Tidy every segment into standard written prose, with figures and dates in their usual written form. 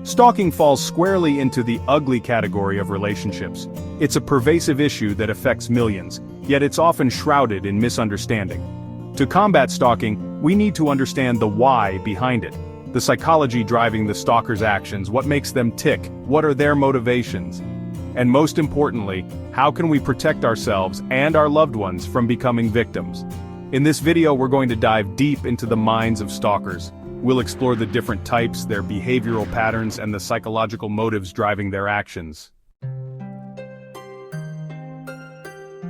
Stalking falls squarely into the ugly category of relationships. It's a pervasive issue that affects millions, yet it's often shrouded in misunderstanding. To combat stalking, we need to understand the why behind it. The psychology driving the stalker's actions, what makes them tick, what are their motivations? And most importantly, how can we protect ourselves and our loved ones from becoming victims? In this video, we're going to dive deep into the minds of stalkers. We'll explore the different types, their behavioral patterns, and the psychological motives driving their actions.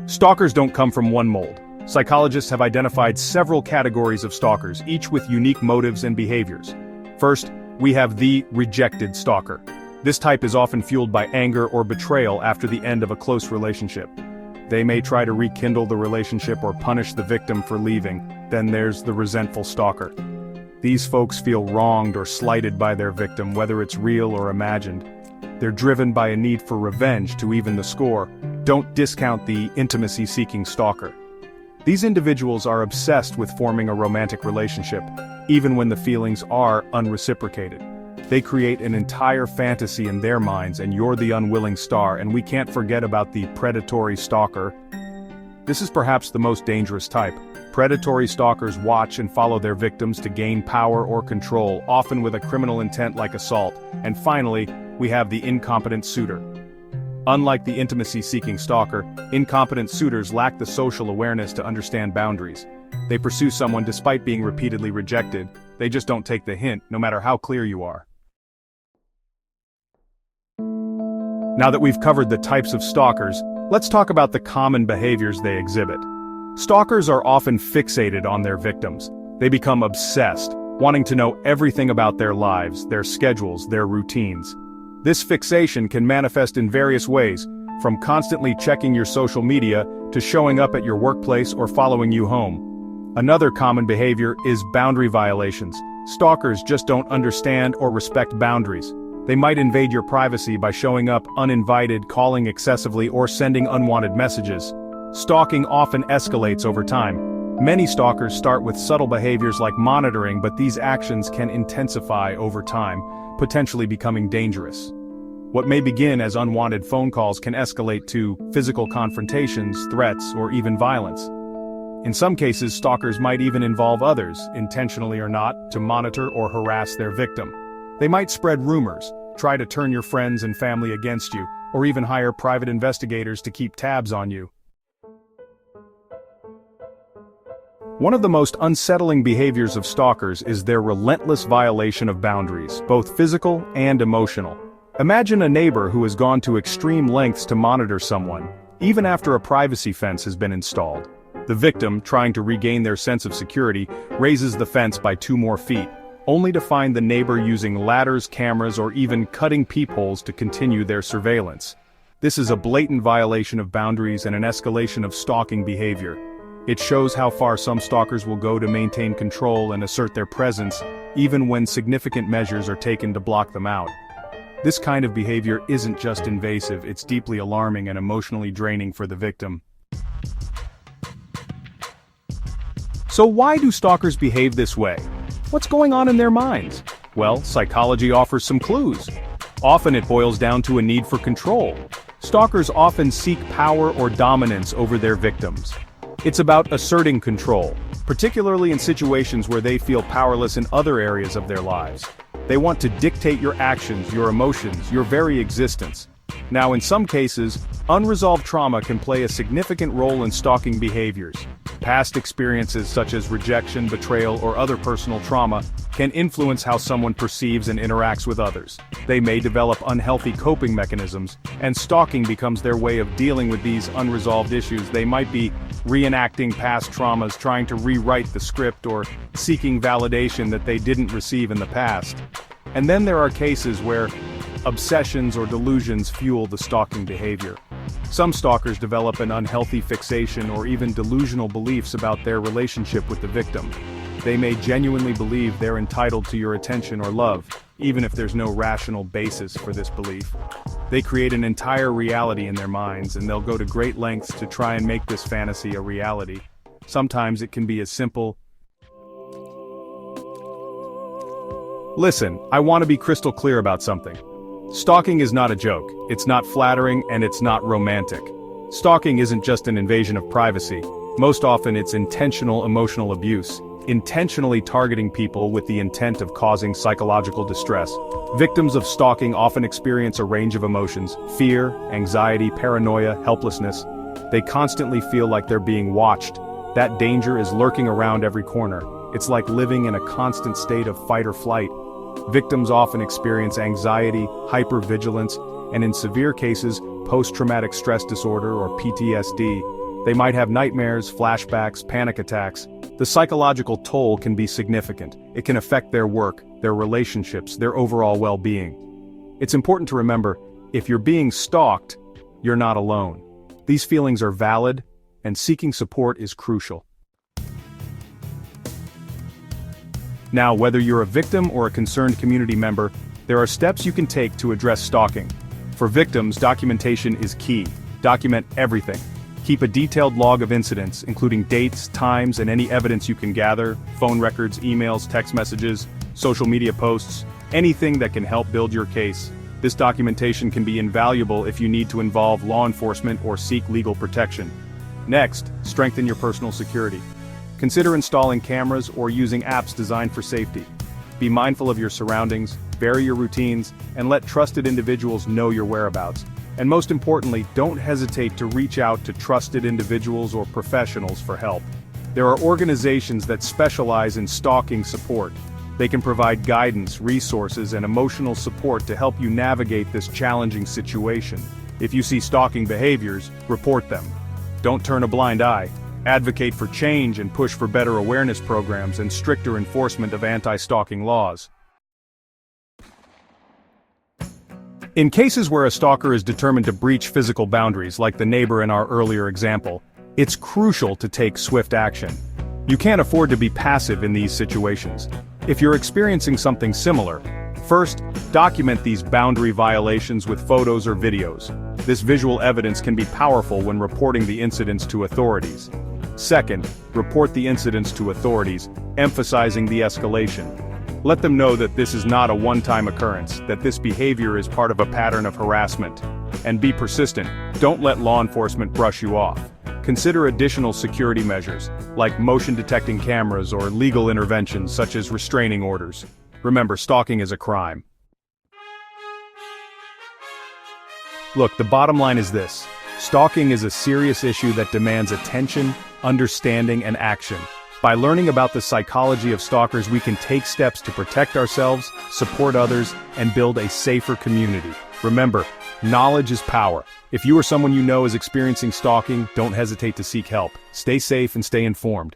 Stalkers don't come from one mold. Psychologists have identified several categories of stalkers, each with unique motives and behaviors. First, we have the rejected stalker. This type is often fueled by anger or betrayal after the end of a close relationship. They may try to rekindle the relationship or punish the victim for leaving. Then there's the resentful stalker. These folks feel wronged or slighted by their victim, whether it's real or imagined. They're driven by a need for revenge to even the score. Don't discount the intimacy-seeking stalker. These individuals are obsessed with forming a romantic relationship, even when the feelings are unreciprocated. They create an entire fantasy in their minds, and you're the unwilling star. And we can't forget about the predatory stalker. This is perhaps the most dangerous type. Predatory stalkers watch and follow their victims to gain power or control, often with a criminal intent like assault. And finally, we have the incompetent suitor. Unlike the intimacy-seeking stalker, incompetent suitors lack the social awareness to understand boundaries. They pursue someone despite being repeatedly rejected. They just don't take the hint, no matter how clear you are. Now that we've covered the types of stalkers, let's talk about the common behaviors they exhibit. Stalkers are often fixated on their victims. They become obsessed, wanting to know everything about their lives, their schedules, their routines. This fixation can manifest in various ways, from constantly checking your social media to showing up at your workplace or following you home. Another common behavior is boundary violations. Stalkers just don't understand or respect boundaries. They might invade your privacy by showing up uninvited, calling excessively, or sending unwanted messages. Stalking often escalates over time. Many stalkers start with subtle behaviors like monitoring, but these actions can intensify over time, potentially becoming dangerous. What may begin as unwanted phone calls can escalate to physical confrontations, threats, or even violence. In some cases, stalkers might even involve others, intentionally or not, to monitor or harass their victim. They might spread rumors, try to turn your friends and family against you, or even hire private investigators to keep tabs on you. One of the most unsettling behaviors of stalkers is their relentless violation of boundaries, both physical and emotional. Imagine a neighbor who has gone to extreme lengths to monitor someone, even after a privacy fence has been installed. The victim, trying to regain their sense of security, raises the fence by 2 more feet, only to find the neighbor using ladders, cameras, or even cutting peepholes to continue their surveillance. This is a blatant violation of boundaries and an escalation of stalking behavior. It shows how far some stalkers will go to maintain control and assert their presence, even when significant measures are taken to block them out. This kind of behavior isn't just invasive, it's deeply alarming and emotionally draining for the victim. So why do stalkers behave this way? What's going on in their minds? Well, psychology offers some clues. Often it boils down to a need for control. Stalkers often seek power or dominance over their victims. It's about asserting control, particularly in situations where they feel powerless in other areas of their lives. They want to dictate your actions, your emotions, your very existence. Now, in some cases, unresolved trauma can play a significant role in stalking behaviors. Past experiences such as rejection, betrayal, or other personal trauma can influence how someone perceives and interacts with others. They may develop unhealthy coping mechanisms, and stalking becomes their way of dealing with these unresolved issues. They might be reenacting past traumas, trying to rewrite the script, or seeking validation that they didn't receive in the past. And then there are cases where obsessions or delusions fuel the stalking behavior. Some stalkers develop an unhealthy fixation or even delusional beliefs about their relationship with the victim. They may genuinely believe they're entitled to your attention or love, even if there's no rational basis for this belief. They create an entire reality in their minds, and they'll go to great lengths to try and make this fantasy a reality. Sometimes it can be as simple Listen, I want to be crystal clear about something. Stalking is not a joke, it's not flattering, and it's not romantic. Stalking isn't just an invasion of privacy. Most often it's intentional emotional abuse, intentionally targeting people with the intent of causing psychological distress. Victims of stalking often experience a range of emotions: fear, anxiety, paranoia, helplessness. They constantly feel like they're being watched. That danger is lurking around every corner. It's like living in a constant state of fight or flight. Victims often experience anxiety, hypervigilance, and in severe cases, post-traumatic stress disorder or PTSD. They might have nightmares, flashbacks, panic attacks. The psychological toll can be significant. It can affect their work, their relationships, their overall well-being. It's important to remember, if you're being stalked, you're not alone. These feelings are valid, and seeking support is crucial. Now, whether you're a victim or a concerned community member, there are steps you can take to address stalking. For victims, documentation is key. Document everything. Keep a detailed log of incidents, including dates, times, and any evidence you can gather: phone records, emails, text messages, social media posts, anything that can help build your case. This documentation can be invaluable if you need to involve law enforcement or seek legal protection. Next, strengthen your personal security. Consider installing cameras or using apps designed for safety. Be mindful of your surroundings, vary your routines, and let trusted individuals know your whereabouts. And most importantly, don't hesitate to reach out to trusted individuals or professionals for help. There are organizations that specialize in stalking support. They can provide guidance, resources, and emotional support to help you navigate this challenging situation. If you see stalking behaviors, report them. Don't turn a blind eye. Advocate for change and push for better awareness programs and stricter enforcement of anti-stalking laws. In cases where a stalker is determined to breach physical boundaries, like the neighbor in our earlier example, it's crucial to take swift action. You can't afford to be passive in these situations. If you're experiencing something similar, first, document these boundary violations with photos or videos. This visual evidence can be powerful when reporting the incidents to authorities. Second, report the incidents to authorities, emphasizing the escalation. Let them know that this is not a one-time occurrence, that this behavior is part of a pattern of harassment. And be persistent. Don't let law enforcement brush you off. Consider additional security measures, like motion-detecting cameras or legal interventions such as restraining orders. Remember, stalking is a crime. Look, the bottom line is this: stalking is a serious issue that demands attention, understanding, and action. By learning about the psychology of stalkers, we can take steps to protect ourselves, support others, and build a safer community. Remember, knowledge is power. If you or someone you know is experiencing stalking, don't hesitate to seek help. Stay safe and stay informed.